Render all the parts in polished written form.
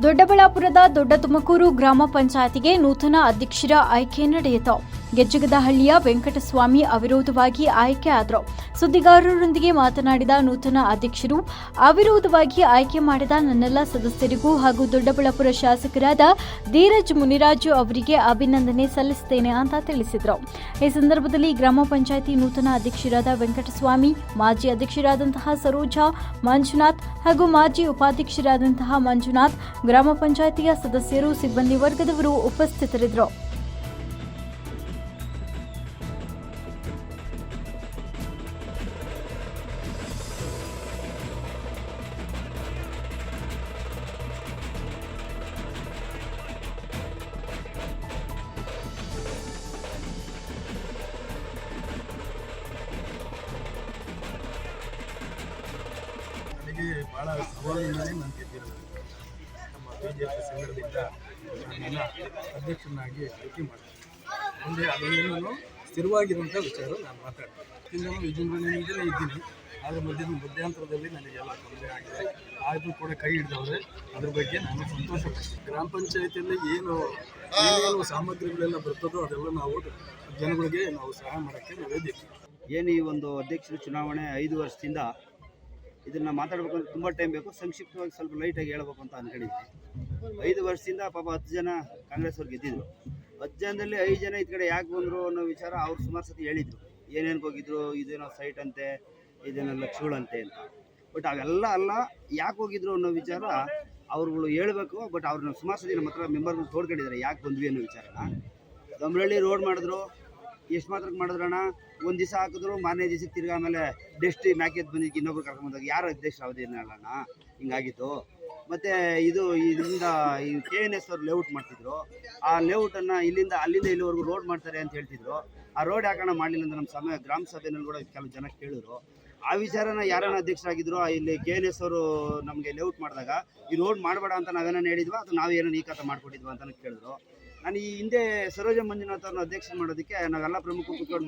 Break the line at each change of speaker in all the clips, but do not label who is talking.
ದೊಡ್ಡಬಳ್ಳಾಪುರದ ದೊಡ್ಡ ತುಮಕೂರು ಗ್ರಾಮ ಪಂಚಾಯತಿಗೆ ನೂತನ ಅಧ್ಯಕ್ಷರ ಆಯ್ಕೆ ನಡೆಯಿತು. ಗೆಜ್ಜಗದಹಳ್ಳಿಯ ವೆಂಕಟಸ್ವಾಮಿ ಅವಿರೋಧವಾಗಿ ಆಯ್ಕೆ ಆದರು. ಸುದ್ದಿಗಾರರೊಂದಿಗೆ ಮಾತನಾಡಿದ ನೂತನ ಅಧ್ಯಕ್ಷರು, ಅವಿರೋಧವಾಗಿ ಆಯ್ಕೆ ಮಾಡಿದ ನನ್ನೆಲ್ಲ ಸದಸ್ಯರಿಗೂ ಹಾಗೂ ದೊಡ್ಡಬಳ್ಳಾಪುರ ಶಾಸಕರಾದ ಧೀರಜ್ ಮುನಿರಾಜು ಅವರಿಗೆ ಅಭಿನಂದನೆ ಸಲ್ಲಿಸುತ್ತೇನೆ ಅಂತ ತಿಳಿಸಿದರು. ಈ ಸಂದರ್ಭದಲ್ಲಿ ಗ್ರಾಮ ಪಂಚಾಯತಿ ನೂತನ ಅಧ್ಯಕ್ಷರಾದ ವೆಂಕಟಸ್ವಾಮಿ, ಮಾಜಿ ಅಧ್ಯಕ್ಷರಾದಂತಹ ಸರೋಜಾ, ಮಂಜುನಾಥ್ ಹಾಗೂ ಮಾಜಿ ಉಪಾಧ್ಯಕ್ಷರಾದಂತಹ ಮಂಜುನಾಥ್, ಗ್ರಾಮ ಪಂಚಾಯತಿಯ ಸದಸ್ಯರು, ಸಿಬ್ಬಂದಿ ವರ್ಗದವರು ಉಪಸ್ಥಿತರಿದ್ದರು.
ನನಗೆ ಭಾಳ ಸವಾಲಿಂದಲೇ ನಾನು ಗೆದ್ದಿರೋದು. ನಮ್ಮ BJP ಸಂಘದಿಂದ ನನ್ನನ್ನು ಅಧ್ಯಕ್ಷನಾಗಿ ಆಯ್ಕೆ ಮಾಡಿದೆ. ಅಂದರೆ ಅದೇನು ಸ್ಥಿರವಾಗಿರುವಂಥ ವಿಚಾರ ನಾನು ಮಾತಾಡ್ತೀನಿ. ನಾನು ವಿಜೃಂಭಣೆಯಿಂದಲೇ ಇದ್ದೀನಿ. ಆದರೆ ಮಧ್ಯಂತರದಲ್ಲಿ ನನಗೆಲ್ಲ ತೊಂದರೆ ಆಗಿದೆ. ಆದರೂ ಕೂಡ ಕೈ ಹಿಡಿದವ್ರೆ. ಅದ್ರ ಬಗ್ಗೆ ನಾನು ಸಂತೋಷ ಪಡ್ತೀನಿ. ಗ್ರಾಮ ಪಂಚಾಯತಿಯಲ್ಲಿ ಏನೇನು ಸಾಮಗ್ರಿಗಳೆಲ್ಲ ಬರ್ತದೋ ಅದೆಲ್ಲ ನಾವು ಜನಗಳಿಗೆ ನಾವು ಸಹಾಯ ಮಾಡೋಕ್ಕೆ ನಾವಿದ್ದೀವಿ.
ಏನು ಈ ಒಂದು ಅಧ್ಯಕ್ಷರ ಚುನಾವಣೆ 5 ವರ್ಷದಿಂದ ಇದನ್ನು ಮಾತಾಡಬೇಕು ಅಂತ ತುಂಬ ಟೈಮ್ ಬೇಕು. ಸಂಕ್ಷಿಪ್ತವಾಗಿ ಸ್ವಲ್ಪ ಲೈಟಾಗಿ ಹೇಳ್ಬೇಕು ಅಂತ ಅಂದ್ಕೊಂಡಿದ್ದೀನಿ. 5 ವರ್ಷದಿಂದ ಪಾಪ 10 ಜನ ಕಾಂಗ್ರೆಸ್ ಅವ್ರು ಗೆದ್ದಿದ್ರು. 10 ಜನದಲ್ಲಿ 5 ಜನ ಈ ಕಡೆ ಯಾಕೆ ಬಂದರು ಅನ್ನೋ ವಿಚಾರ ಅವ್ರು ಸುಮಾರು ಸತಿ ಹೇಳಿದರು. ಏನೇನು ಹೋಗಿದ್ರು, ಇದೇನೋ ಸೈಟ್ ಅಂತೆ, ಇದೇನೋ ಲಕ್ಷಗಳಂತೆ ಅಂತ. ಬಟ್ ಅವೆಲ್ಲ ಅಲ್ಲ, ಯಾಕೆ ಹೋಗಿದ್ರು ಅನ್ನೋ ವಿಚಾರ ಅವ್ರುಗಳು ಹೇಳಬೇಕು. ಬಟ್ ಅವ್ರನ್ನ ಸುಮಾರು ಸತಿ ನಮ್ಮ ಹತ್ರ ಮೆಂಬರ್ಗಳು ತೋಡ್ಕೊಂಡಿದ್ದಾರೆ ಯಾಕೆ ಬಂದ್ವಿ ಅನ್ನೋ ವಿಚಾರನ. ಗಮರಳ್ಳಿ ರೋಡ್ ಮಾಡಿದ್ರು, ಎಷ್ಟು ಮಾತ್ರಕ್ಕೆ ಮಾಡಿದ್ರಣ್ಣ, ಒಂದು ದಿವಸ ಹಾಕಿದ್ರು, ಮಾರನೇ ದಿವಸಕ್ಕೆ ತಿರ್ಗಿ ಆಮೇಲೆ ಡೆಸ್ಟ್ ಮ್ಯಾಕೆತ್ ಬಂದಿದ್ದು ಇನ್ನೊಬ್ರು ಕರ್ಕೊಂಬಂದಾಗ ಯಾರು ಅಧ್ಯಕ್ಷ ಯಾವುದೇನಲ್ಲಣ್ಣ, ಹಿಂಗಾಗಿತ್ತು. ಮತ್ತು ಇದರಿಂದ ಈ KNS ಅವ್ರು ಲೇಔಟ್ ಮಾಡ್ತಿದ್ರು. ಆ ಲೇಔಟನ್ನು ಅಲ್ಲಿಂದ ಇಲ್ಲಿವರೆಗೂ ರೋಡ್ ಮಾಡ್ತಾರೆ ಅಂತ ಹೇಳ್ತಿದ್ರು. ಆ ರೋಡ್ ಯಾಕಣ್ಣ ಮಾಡಲಿಲ್ಲ ಅಂತ ನಮ್ಮ ಗ್ರಾಮ ಸಭೆಯಲ್ಲಿ ಕೂಡ ಕೆಲವು ಜನ ಕೇಳಿದ್ರು. ಆ ವಿಚಾರನ ಯಾರನ್ನ ಅಧ್ಯಕ್ಷರಾಗಿದ್ರು, ಇಲ್ಲಿ KNS ಅವರು ನಮಗೆ ಲೇಔಟ್ ಮಾಡಿದಾಗ ಈ ರೋಡ್ ಮಾಡಬೇಡ ಅಂತ ನಾವೇನೋ ಹೇಳಿದ್ವಾ ಅಥವಾ ನಾವೇನೋ ಈ ಕಥೆ ಮಾಡಿಕೊಟ್ಟಿದ್ವಾ ಅಂತ ಕೇಳಿದ್ರು. ನಾನು ಈ ಹಿಂದೆ ಸರೋಜ ಮಂಜುನಾಥ್ ಅವ್ರನ್ನ ಅಧ್ಯಕ್ಷ ಮಾಡೋದಕ್ಕೆ ನಾವೆಲ್ಲ ಪ್ರಮುಖರು ಕೂತ್ಕೊಂಡು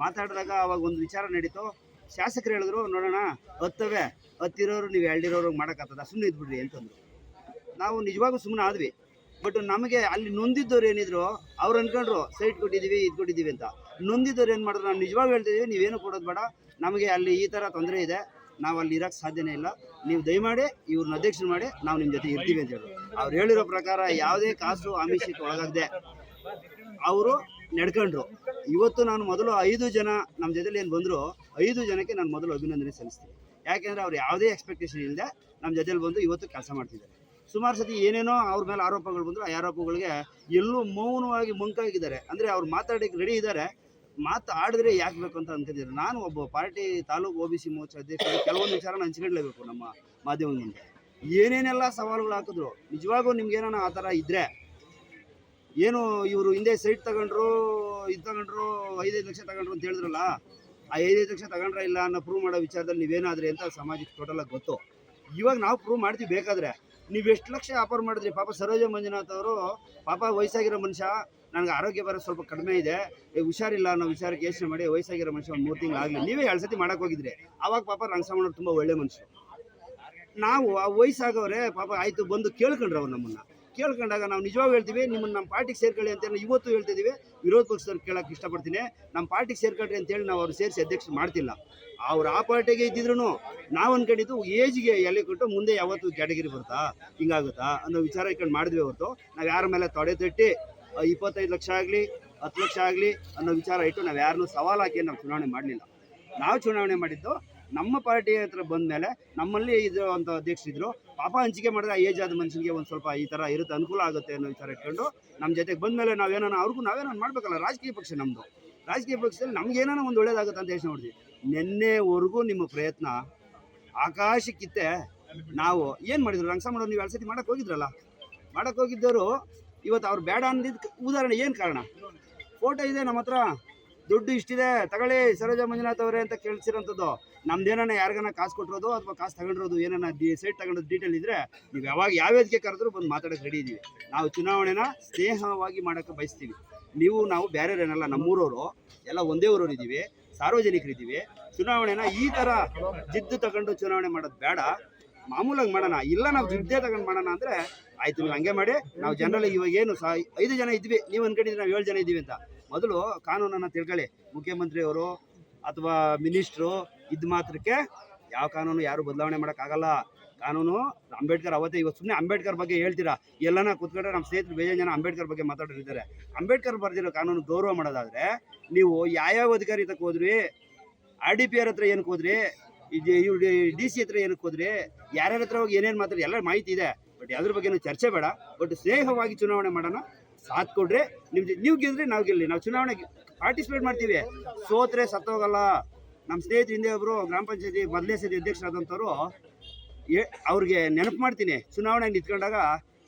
ಮಾತಾಡಿದಾಗ ಅವಾಗ ಒಂದು ವಿಚಾರ ನಡೀತು. ಶಾಸಕರು ಹೇಳಿದ್ರು, ನೋಡೋಣ 10 ಇರೋರು ನೀವು 2 ಇರೋರು ಮಾಡೋಕ್ಕಾಗ್ತದ, ಸುಮ್ಮನೆ ಇದ್ಬಿಡ್ರಿ ಅಂತಂದರು. ನಾವು ನಿಜವಾಗೂ ಸುಮ್ಮನೆ ಆದ್ವಿ. ಬಟ್ ನಮಗೆ ಅಲ್ಲಿ ನೊಂದಿದ್ದವ್ರು ಏನಿದ್ರು ಅವ್ರು ಅಂದ್ಕೊಂಡ್ರು ಸೈಟ್ ಕೊಟ್ಟಿದ್ದೀವಿ, ಇದು ಕೊಟ್ಟಿದ್ದೀವಿ ಅಂತ. ನೊಂದಿದ್ದವ್ರು ಏನು ಮಾಡಿದ್ರು, ನಾವು ನಿಜವಾಗ ಹೇಳ್ತಿದ್ದೀವಿ, ನೀವೇನು ಕೊಡೋದು ಬೇಡ, ನಮಗೆ ಅಲ್ಲಿ ಈ ಥರ ತೊಂದರೆ ಇದೆ, ನಾವು ಅಲ್ಲಿ ಇರೋಕ್ಕೆ ಸಾಧ್ಯನೇ ಇಲ್ಲ, ನೀವು ದಯಮಾಡಿ ಇವ್ರನ್ನ ಅಧ್ಯಕ್ಷರು ಮಾಡಿ, ನಾವು ನಿಮ್ಮ ಜೊತೆ ಇರ್ತೀವಿ ಅಂತ ಹೇಳಿದ್ರು. ಅವ್ರು ಹೇಳಿರೋ ಪ್ರಕಾರ ಯಾವುದೇ ಕಾಸು ಆಮಿಷಕ್ಕೆ ಒಳಗಾಗದೆ ಅವರು ನಡ್ಕೊಂಡ್ರು. ಇವತ್ತು ನಾನು ಮೊದಲು 5 ಜನ ನಮ್ಮ ಜೊತೆಲಿ ಏನು ಬಂದರು, 5 ಜನಕ್ಕೆ ನಾನು ಮೊದಲು ಅಭಿನಂದನೆ ಸಲ್ಲಿಸ್ತೀನಿ. ಯಾಕೆಂದರೆ ಅವ್ರು ಯಾವುದೇ ಎಕ್ಸ್ಪೆಕ್ಟೇಷನ್ ಇಲ್ಲದೆ ನಮ್ಮ ಜೊತೆಲಿ ಬಂದು ಇವತ್ತು ಕೆಲಸ ಮಾಡ್ತಿದ್ದಾರೆ. ಸುಮಾರು ಸತಿ ಏನೇನೋ ಅವ್ರ ಮೇಲೆ ಆರೋಪಗಳು ಬಂದರು. ಆ ಆರೋಪಗಳಿಗೆ ಎಲ್ಲೂ ಮೌನವಾಗಿ ಮಂಕಾಗಿದ್ದಾರೆ. ಅಂದರೆ ಅವ್ರು ಮಾತಾಡೋಕ್ಕೆ ರೆಡಿ ಇದ್ದಾರೆ, ಮಾತಾಡಿದ್ರೆ ಯಾಕೆ ಬೇಕು ಅಂತ ಅಂತಿದ್ದಾರೆ. ನಾನು ಒಬ್ಬ ಪಾರ್ಟಿ ತಾಲೂಕು OBC ಮೋರ್ಚಾ ಅಧ್ಯಕ್ಷ, ಕೆಲವೊಂದು ವಿಚಾರನ ಹಂಚ್ಕೊಳ್ಳೇಬೇಕು ನಮ್ಮ ಮಾಧ್ಯಮದ ಮುಂದೆ. ಏನೇನೆಲ್ಲ ಸವಾಲುಗಳು ಹಾಕಿದ್ರು. ನಿಜವಾಗೂ ನಿಮ್ಗೇನೋ ಆ ಥರ ಇದ್ದರೆ, ಏನು ಇವರು ಹಿಂದೆ ಸೈಟ್ ತಗೊಂಡ್ರು, ಇದು ತಗೊಂಡ್ರು, 5 ಲಕ್ಷ ತಗೊಂಡ್ರು ಅಂತ ಹೇಳಿದ್ರಲ್ಲ, ಆ 5 ಲಕ್ಷ ತಗೊಂಡ್ರೆ ಇಲ್ಲ ಅನ್ನೋ ಪ್ರೂವ್ ಮಾಡೋ ವಿಚಾರದಲ್ಲಿ ನೀವೇನಾದ್ರಿ ಅಂತ ಸಮಾಜಕ್ಕೆ ಟೋಟಲಾಗಿ ಗೊತ್ತು. ಇವಾಗ ನಾವು ಪ್ರೂವ್ ಮಾಡ್ತೀವಿ. ಬೇಕಾದರೆ ನೀವು ಎಷ್ಟು ಲಕ್ಷ ಆಫರ್ ಮಾಡಿದ್ರಿ. ಪಾಪ ಸರೋಜ ಮಂಜುನಾಥ್ ಅವರು ಪಾಪ ವಯಸ್ಸಾಗಿರೋ ಮನುಷ್ಯ, ನನಗೆ ಆರೋಗ್ಯ ಬರೋ ಸ್ವಲ್ಪ ಕಡಿಮೆ ಇದೆ, ಹುಷಾರಿಲ್ಲ ಅನ್ನೋ ವಿಚಾರಕ್ಕೆ ಯೋಚನೆ ಮಾಡಿ ವಯಸ್ಸಾಗಿರೋ ಮನುಷ್ಯ ಒಂದು 3 ತಿಂಗಳು ಆಗಲಿ, ನೀವೇ 2 ಸತಿ ಮಾಡೋಕೆ ಹೋಗಿದ್ರೆ. ಆವಾಗ ಪಾಪ ರಂಗಸ್ವಾಮಣ್ಣವ್ರು ತುಂಬ ಒಳ್ಳೆ ಮನುಷ್ಯರು. ನಾವು ಆ ವಯಸ್ಸಾಗವ್ರೆ ಪಾಪ ಆಯಿತು ಬಂದು ಕೇಳ್ಕೊಂಡ್ರು. ಅವ್ರು ನಮ್ಮನ್ನು ಕೇಳ್ಕೊಂಡಾಗ ನಾವು ನಿಜವಾಗ ಹೇಳ್ತೀವಿ, ನಿಮ್ಮನ್ನು ನಮ್ಮ ಪಾರ್ಟಿಗೆ ಸೇರ್ಕೊಳ್ಳಿ ಅಂತೇಳಿ ಇವತ್ತು ಹೇಳ್ತಿದ್ದೀವಿ. ವಿರೋಧ ಪಕ್ಷದವ್ರು ಕೇಳೋಕ್ಕೆ ಇಷ್ಟಪಡ್ತೀನಿ, ನಮ್ಮ ಪಾರ್ಟಿಗೆ ಸೇರ್ಕೊಳ್ರಿ ಅಂತೇಳಿ ನಾವು ಅವ್ರು ಸೇರಿಸಿ ಅಧ್ಯಕ್ಷ ಮಾಡ್ತಿಲ್ಲ. ಅವ್ರು ಆ ಪಾರ್ಟಿಗೆ ಇದ್ದಿದ್ರು ನಾವು ಅಂದ್ಕೊಂಡಿದ್ದು ಏಜ್ಗೆ ಎಲೆ ಕೊಟ್ಟು ಮುಂದೆ ಯಾವತ್ತು ಕ್ಯಾಟಗಿರಿ ಬರ್ತಾ ಹಿಂಗಾಗುತ್ತಾ ಅನ್ನೋ ವಿಚಾರ ಇಟ್ಕೊಂಡು ಮಾಡಿದ್ವಿ. ಹೊರತು ನಾವು ಯಾರ ಮೇಲೆ ತೊಡೆ ತಟ್ಟಿ 25 ಲಕ್ಷ ಆಗಲಿ 10 ಲಕ್ಷ ಆಗಲಿ ಅನ್ನೋ ವಿಚಾರ ಇಟ್ಟು ನಾವು ಯಾರನ್ನೂ ಸವಾಲು ಹಾಕಿ ನಾವು ಚುನಾವಣೆ ಮಾಡಲಿಲ್ಲ. ನಾವು ಚುನಾವಣೆ ಮಾಡಿದ್ದು ನಮ್ಮ ಪಾರ್ಟಿ ಹತ್ರ ಬಂದ ಮೇಲೆ ನಮ್ಮಲ್ಲಿ ಇರೋ ಅಂಥ ಅಧ್ಯಕ್ಷರಿದ್ದರು. ಪಾಪ ಹಂಚಿಕೆ ಮಾಡಿದ್ರೆ ಏಜ್ ಆದ ಮನುಷ್ಯನಿಗೆ ಒಂದು ಸ್ವಲ್ಪ ಈ ಥರ ಇರುತ್ತೆ, ಅನುಕೂಲ ಆಗುತ್ತೆ ಅನ್ನೋ ವಿಚಾರ ಇಟ್ಕೊಂಡು ನಮ್ಮ ಜೊತೆಗೆ ಬಂದ ಮೇಲೆ ನಾವೇನೋ ನಾವೇನೋ ಮಾಡಬೇಕಲ್ಲ. ರಾಜಕೀಯ ಪಕ್ಷ ನಮ್ಮದು. ರಾಜಕೀಯ ಪಕ್ಷದಲ್ಲಿ ನಮಗೇನೋ ಒಂದು ಒಳ್ಳೇದಾಗುತ್ತೆ ಅಂತ ಯೋಚನೆ ಮಾಡಿದ್ವಿ. ನಿನ್ನೆವರೆಗೂ ನಿಮ್ಮ ಪ್ರಯತ್ನ ಆಕಾಶಕ್ಕಿತ್ತೆ. ನಾವು ಏನು ಮಾಡಿದ್ರು, ರಂಗಸ್ವಾಮಣ್ಣವ್ರು ನೀವು 2 ಸತಿ ಮಾಡೋಕ್ಕೆ ಹೋಗಿದ್ರಲ್ಲ, ಮಾಡೋಕ್ಕೆ ಹೋಗಿದ್ದವರು ಇವತ್ತು ಅವ್ರು ಬೇಡ ಅಂದಿದ್ದು ಉದಾಹರಣೆ ಏನು ಕಾರಣ? ಫೋಟೋ ಇದೆ ನಮ್ಮ ಹತ್ರ, ದುಡ್ಡು ಇಷ್ಟಿದೆ ತಗೊಳ್ಳಿ ಸರೋಜ ಮಂಜುನಾಥ್ ಅವರೇ ಅಂತ ಕೇಳಿಸಿರೋಂಥದ್ದು. ನಮ್ದೇನ ಯಾರಿಗಾನ ಕಾಸು ಕೊಟ್ಟಿರೋದು ಅಥವಾ ಕಾಸು ತಗೊಂಡಿರೋದು ಏನಾನ ಸೈಟ್ ತಗೊಂಡೋದು ಡೀಟೇಲ್ ಇದ್ದರೆ ನೀವು ಯಾವಾಗ ಯಾವ ವೇದಿಕೆ ಕರೆದ್ರೂ ಬಂದು ಮಾತಾಡೋಕ್ಕೆ ರೆಡಿ ಇದ್ದೀವಿ. ನಾವು ಚುನಾವಣೆನ ಸ್ನೇಹವಾಗಿ ಮಾಡೋಕ್ಕೆ ಬಯಸ್ತೀವಿ. ನಾವು ಬೇರೆಯವರೇನಲ್ಲ, ನಮ್ಮೂರವರು ಎಲ್ಲ ಒಂದೇ ಊರವ್ರು ಇದ್ದೀವಿ, ಸಾರ್ವಜನಿಕರಿದ್ದೀವಿ. ಚುನಾವಣೆನ ಈ ಥರ ಜಿದ್ದು ತಗೊಂಡು ಚುನಾವಣೆ ಮಾಡೋದು ಬೇಡ. ಮಾಮೂಲಾಗಿ ಮಾಡೋಣ, ಇಲ್ಲ ನಾವು ದುಡ್ಡೇ ತಗೊಂಡು ಮಾಡೋಣ ಅಂದರೆ ಆಯಿತು ನೀವು ಹಂಗೆ ಮಾಡಿ. ನಾವು ಜನರಲ್ ಇವಾಗ ಏನು 5 ಜನ ಇದ್ವಿ, ನೀವು ಅನ್ಕೊಂಡಿದ್ರೆ ನಾವು 7 ಜನ ಇದ್ದೀವಿ ಅಂತ. ಮೊದಲು ಕಾನೂನನ್ನು ತಿಳ್ಕೊಳ್ಳಿ. ಮುಖ್ಯಮಂತ್ರಿಯವರು ಅಥವಾ ಮಿನಿಸ್ಟ್ರು ಇದ್ದ ಮಾತ್ರಕ್ಕೆ ಯಾವ ಕಾನೂನು ಯಾರು ಬದಲಾವಣೆ ಮಾಡೋಕ್ಕಾಗಲ್ಲ. ಕಾನೂನು ಅಂಬೇಡ್ಕರ್ ಅವತ್ತೇ, ಇವತ್ತು ಸುಮ್ಮನೆ ಅಂಬೇಡ್ಕರ್ ಬಗ್ಗೆ ಹೇಳ್ತೀರಾ, ಎಲ್ಲನ ಕೂತ್ಕೊಂಡ್ರೆ ನಮ್ಮ ಸ್ನೇಹಿತರು ಬೇಜಾರು ಜನ ಅಂಬೇಡ್ಕರ್ ಬಗ್ಗೆ ಮಾತಾಡೋರಿದ್ದಾರೆ. ಅಂಬೇಡ್ಕರ್ ಬರೆದಿರೋ ಕಾನೂನು ಗೌರವ ಮಾಡೋದಾದರೆ ನೀವು ಯಾವ್ಯಾವ ಅಧಿಕಾರಿ ತಕ್ಕ ಹೋದ್ರಿ, RDPR ಹತ್ರ ಏನಕ್ಕೆ ಹೋದ್ರಿ, DC ಹತ್ರ ಏನಕ್ಕೆ ಹೋದ್ರಿ, ಯಾರ್ಯಾರ ಹತ್ರ ಹೋಗಿ ಏನೇನು ಮಾತಾಡಿ ಎಲ್ಲ ಮಾಹಿತಿ ಇದೆ. ಬಟ್ ಅದ್ರ ಬಗ್ಗೆ ಚರ್ಚೆ ಬೇಡ. ಬಟ್ ಸ್ನೇಹವಾಗಿ ಚುನಾವಣೆ ಮಾಡೋಣ. ಸಾಥ್ ಕೊಡ್ರಿ, ನೀವು ಗೆದ್ರಿ ನಾವು ಗೆಲ್ಲಿ. ನಾವು ಚುನಾವಣೆಗೆ ಪಾರ್ಟಿಸಿಪೇಟ್ ಮಾಡ್ತೀವಿ, ಸೋತ್ರೆ ಸತ್ತೋಗಲ್ಲ. ನಮ್ಮ ಸ್ನೇಹಿತರು ಹಿಂದೆ ಒಬ್ಬರು ಗ್ರಾಮ ಪಂಚಾಯತಿ ಮೊದಲನೇ ಸತಿ ಅಧ್ಯಕ್ಷರಾದಂಥವ್ರು, ಅವ್ರಿಗೆ ನೆನಪು ಮಾಡ್ತೀನಿ, ಚುನಾವಣೆಗೆ ನಿಂತ್ಕೊಂಡಾಗ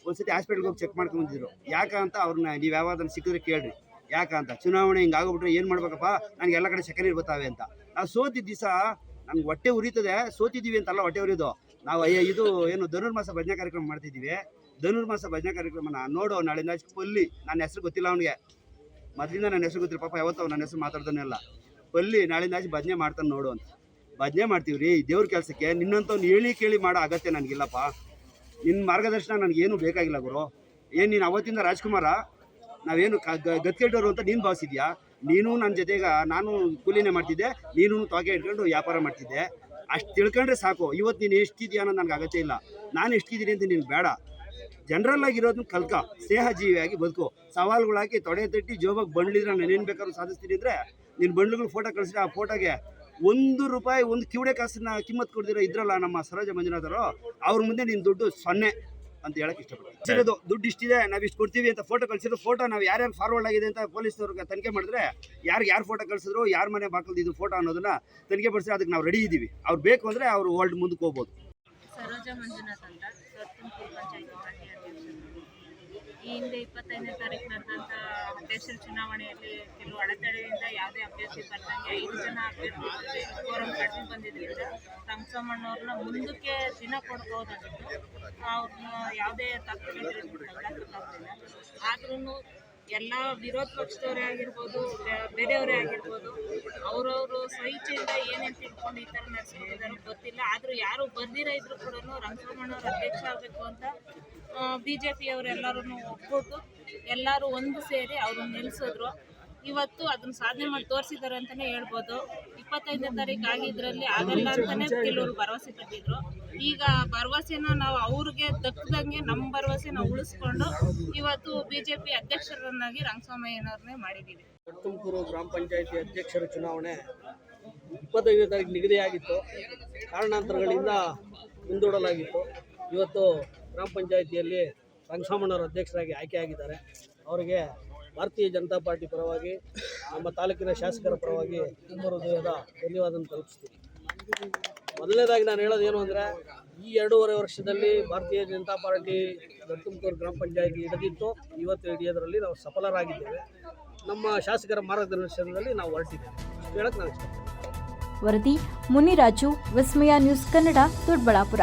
ಒಂದ್ಸತಿ ಹಾಸ್ಪಿಟ್ಲ್ಗೆ ಹೋಗಿ ಚೆಕ್ ಮಾಡ್ಕೊಂಡು ಬಂದಿದ್ರು. ಯಾಕಂತ ಅವ್ರನ್ನ ನೀವು ಯಾವಾಗದನ್ನು ಸಿಕ್ಕಿದ್ರೆ ಕೇಳ್ರಿ, ಯಾಕಂತ ಚುನಾವಣೆ ಹಿಂಗೆ ಆಗೋಗ್ಬಿಟ್ರೆ ಏನು ಮಾಡ್ಬೇಕಪ್ಪ, ನನಗೆ ಎಲ್ಲ ಕಡೆ ಸೆಕೆಂಡ್ ಬರ್ತಾವೆ ಅಂತ. ನಾವು ಸೋತಿದ್ದ ದಿವಸ ನಮ್ಗೆ ಹೊಟ್ಟೆ ಉರಿತದೆ, ಸೋತಿದ್ದೀವಿ ಅಂತಲ್ಲ ಹೊಟ್ಟೆ ಉರಿಯೋದು. ನಾವು ಇದು ಏನು ಧನುರ್ಮಾಸ ಭಜನೆ ಕಾರ್ಯಕ್ರಮ ಮಾಡ್ತಿದ್ದೀವಿ. ಧನುರ್ಮಾಸ ಭಜನೆ ಕಾರ್ಯಕ್ರಮನ ನೋಡು, ನಾಳಿಂದ ಪಲ್ಲಿ, ನನ್ನ ಹೆಸರು ಗೊತ್ತಿಲ್ಲ ಅವನಿಗೆ, ಮೊದಲಿಂದ ನನ್ನ ಹೆಸರು ಗೊತ್ತಿಲ್ಲ ಪಾಪ, ಯಾವತ್ತೂ ನನ್ನ ಹೆಸರು ಮಾತಾಡ್ದನ್ನೆಲ್ಲ. ಪಲ್ಲಿ ನಾಳಿಂದ ಭಜನೆ ಮಾಡ್ತಾನೆ ನೋಡು ಅಂತ. ಭಜನೆ ಮಾಡ್ತೀವಿ ರೀ ದೇವ್ರ ಕೆಲಸಕ್ಕೆ. ನಿನ್ನಂತವ್ನು ಹೇಳಿ ಕೇಳಿ ಮಾಡೋ ಅಗತ್ಯ ನನಗಿಲ್ಲಪ್ಪ. ನಿನ್ನ ಮಾರ್ಗದರ್ಶನ ನನಗೇನು ಬೇಕಾಗಿಲ್ಲ ಗುರು. ಏನು ನೀನು ಅವತ್ತಿಂದ ರಾಜ್ಕುಮಾರ ನಾವೇನು ಗತ್ತಿಗೆಟ್ಟವರು ಅಂತ ನೀನು ಭಾವಿಸಿದ್ಯಾ? ನೀನು ನನ್ನ ಜೊತೆಗ ನಾನು ಕೂಲಿನೇ ಮಾಡ್ತಿದ್ದೆ, ನೀನು ತೊಗೆ ಇಟ್ಕೊಂಡು ವ್ಯಾಪಾರ ಮಾಡ್ತಿದ್ದೆ. ಅಷ್ಟು ತಿಳ್ಕೊಂಡ್ರೆ ಸಾಕು. ಇವತ್ತು ನೀನು ಎಷ್ಟಿದ್ಯಾ ಅನ್ನೋದು ನನಗೆ ಅಗತ್ಯ ಇಲ್ಲ. ನಾನು ಎಷ್ಟಿದ್ದೀನಿ ಅಂತ ನೀನು ಬೇಡ. ಜನರಲ್ ಆಗಿರೋದನ್ನ ಕಲ್ಕ, ಸ್ನೇಹ ಜೀವಿಯಾಗಿ ಬದುಕು. ಸವಾಲುಗಳಾಕಿ ತೊಡೆ ತಟ್ಟಿ ಜೋಬಾಗಿ ಬಂಡ್ಲಿದ್ರೆ ನಾನು ಏನು ಬೇಕಾದ್ರೂ ಸಾಧಿಸ್ತೀನಿ ಅಂದರೆ, ನಿನ್ನ ಬಂಡ್ಲುಗಳು ಫೋಟೋ ಕಳಿಸಿದ್ರೆ ಆ ಫೋಟೋಗೆ ₹1 ಒಂದು ಕಿವಡೆ ಕಾಸನ್ನ ಕಿಮ್ಮತ್ತು ಕೊಡ್ದಿರೋ ಇದ್ರಲ್ಲ ನಮ್ಮ ಸರೋಜ ಮಂಜುನಾಥರು, ಅವ್ರ ಮುಂದೆ ನಿನ್ನ ದುಡ್ಡು 0 ಅಂತ ಹೇಳಕ್ಕೆ ಇಷ್ಟಪಡ್ತೀನಿ. ದುಡ್ಡು ಇಷ್ಟಿದೆ, ನಾವು ಇಷ್ಟು ಕೊಡ್ತೀವಿ ಅಂತ ಫೋಟೋ ಕಳಿಸಿದ್ರು. ಫೋಟೋ ನಾವು ಯಾರ್ಯಾರು ಫಾರ್ವರ್ಡ್ ಆಗಿದೆ ಅಂತ ಪೊಲೀಸ್ನವ್ರಿಗೆ ತನಿಖೆ ಮಾಡಿದ್ರೆ, ಯಾರು ಫೋಟೋ ಕಳಿಸಿದ್ರು, ಯಾರ ಮನೆ ಬಾಕಲ್ದು ಇದು ಫೋಟೋ ಅನ್ನೋದನ್ನ ತನಿಖೆ ಪಡಿಸಿದ್ರೆ ಅದಕ್ಕೆ ನಾವು ರೆಡಿ ಇದ್ದೀವಿ. ಅವ್ರು ಬೇಕು ಅಂದರೆ ಅವರು ವರ್ಲ್ಡ್ ಮುಂದಕ್ಕೆ ಹೋಗ್ಬೋದು.
ಸರೋಜ ಮಂಜುನಾಥ್ ಅಂತ, ಸತ್ತುಂಪುರ ಪಂಚಾಯತಿ ಪಾರ್ಟಿ ಅಧ್ಯಕ್ಷರು. ಈ ಹಿಂದೆ 25ನೇ ತಾರೀಕು ನಡೆದಂಥ ಅಧ್ಯಕ್ಷರ ಚುನಾವಣೆಯಲ್ಲಿ ಕೆಲವು ಅಡೆತಡೆಯಿಂದ ಯಾವುದೇ ಅಭ್ಯರ್ಥಿ ಬರ್ದಂಗೆ 5 ಜನ ಅಭ್ಯರ್ಥಿ ಫೋರಂ ಕಡಿಮೆ ಬಂದಿದ್ದರಿಂದ ರಂಗಸೋಮಣ್ಣವ್ರನ್ನ ಮುಂದಕ್ಕೆ ದಿನ ಕೊಡ್ಬೋದಾಗಿತ್ತು. ಅವ್ರನ್ನ ಯಾವುದೇ ತಪ್ಪಿಲ್ಲ. ಆದ್ರೂ ಎಲ್ಲ ವಿರೋಧ ಪಕ್ಷದವರೇ ಆಗಿರ್ಬೋದು, ಬೇರೆಯವರೇ ಆಗಿರ್ಬೋದು, ಅವರವರು ಸ್ವಇಚ್ಛೆಯಿಂದ ಏನೇನು ತಿಳ್ಕೊಂಡು ಈ ಥರ ನಡೆಸ್ಕೊಂಡಿದ್ದಾರೋ ಗೊತ್ತಿಲ್ಲ. ಆದರೂ ಯಾರು ಬರ್ದಿರ ಇದ್ರು ಕೂಡ ರಂಗಸೋಮಣ್ಣವ್ರು ಅಧ್ಯಕ್ಷ ಆಗಬೇಕು ಅಂತ BJP ಅವರೆಲ್ಲರೂ ಒಪ್ಪಿಟ್ಟು ಎಲ್ಲರೂ ಒಂದು ಸೇರಿ ಅವ್ರನ್ನ ನಿಲ್ಲಿಸಿದ್ರು. ಇವತ್ತು ಅದನ್ನ ಸಾಧನೆ ಮಾಡಿ ತೋರಿಸಿದ್ದಾರೆ ಅಂತಲೇ ಹೇಳ್ಬೋದು. 25ನೇ ತಾರೀಕು ಆಗಿದ್ರಲ್ಲಿ ಆಗಲ್ಲ ಅಂತಲೇ ಕೆಲವರು ಭರವಸೆ ಕಟ್ಟಿದ್ರು. ಈಗ ಭರವಸೆನ ನಾವು ಅವ್ರಿಗೆ ದಕ್ಕದಂಗೆ ನಮ್ಮ ಭರವಸೆ ನಾವು ಉಳಿಸ್ಕೊಂಡು ಇವತ್ತು BJP ಅಧ್ಯಕ್ಷರನ್ನಾಗಿ ರಂಗಸ್ವಾಮಯ್ಯನವ್ರನ್ನೇ ಮಾಡಿದ್ದೀವಿ.
ತುಮಕೂರು ಗ್ರಾಮ ಪಂಚಾಯತಿ ಅಧ್ಯಕ್ಷರ ಚುನಾವಣೆ 25ನೇ ತಾರೀಕು ನಿಗದಿಯಾಗಿತ್ತು. ಕಾರಣಾಂತರಗಳಿಂದ ಮುಂದೂಡಲಾಗಿತ್ತು. ಇವತ್ತು ಗ್ರಾಮ ಪಂಚಾಯಿತಿಯಲ್ಲಿ ರಂಗಸ್ವಾಮಣ್ಣವರು ಅಧ್ಯಕ್ಷರಾಗಿ ಆಯ್ಕೆಯಾಗಿದ್ದಾರೆ. ಅವರಿಗೆ ಭಾರತೀಯ ಜನತಾ ಪಾರ್ಟಿ ಪರವಾಗಿ, ನಮ್ಮ ತಾಲೂಕಿನ ಶಾಸಕರ ಪರವಾಗಿ ತುಂಬ ಹೃದಯದ ಧನ್ಯವಾದವನ್ನು ತಲುಪಿಸ್ತೀನಿ. ಮೊದಲನೇದಾಗಿ ನಾನು ಹೇಳೋದೇನು ಅಂದರೆ, ಈ 2.5 ವರ್ಷದಲ್ಲಿ ಭಾರತೀಯ ಜನತಾ ಪಾರ್ಟಿ ತುಮಕೂರು ಗ್ರಾಮ ಪಂಚಾಯತಿ ಹಿಡಿದಿತ್ತು. ಇವತ್ತು ಹಿಡಿಯೋದ್ರಲ್ಲಿ ನಾವು ಸಫಲರಾಗಿದ್ದೇವೆ. ನಮ್ಮ ಶಾಸಕರ ಮಾರ್ಗದರ್ಶನದಲ್ಲಿ ನಾವು ಹೊರಟಿದ್ದೇವೆ. ಹೇಳಕ್ಕೆ ನಾನು ಇಷ್ಟಪಡ್ತೀನಿ.
ವರದಿ ಮುನಿರಾಜು, ವಿಸ್ಮಯ ನ್ಯೂಸ್ ಕನ್ನಡ, ದೊಡ್ಡಬಳ್ಳಾಪುರ.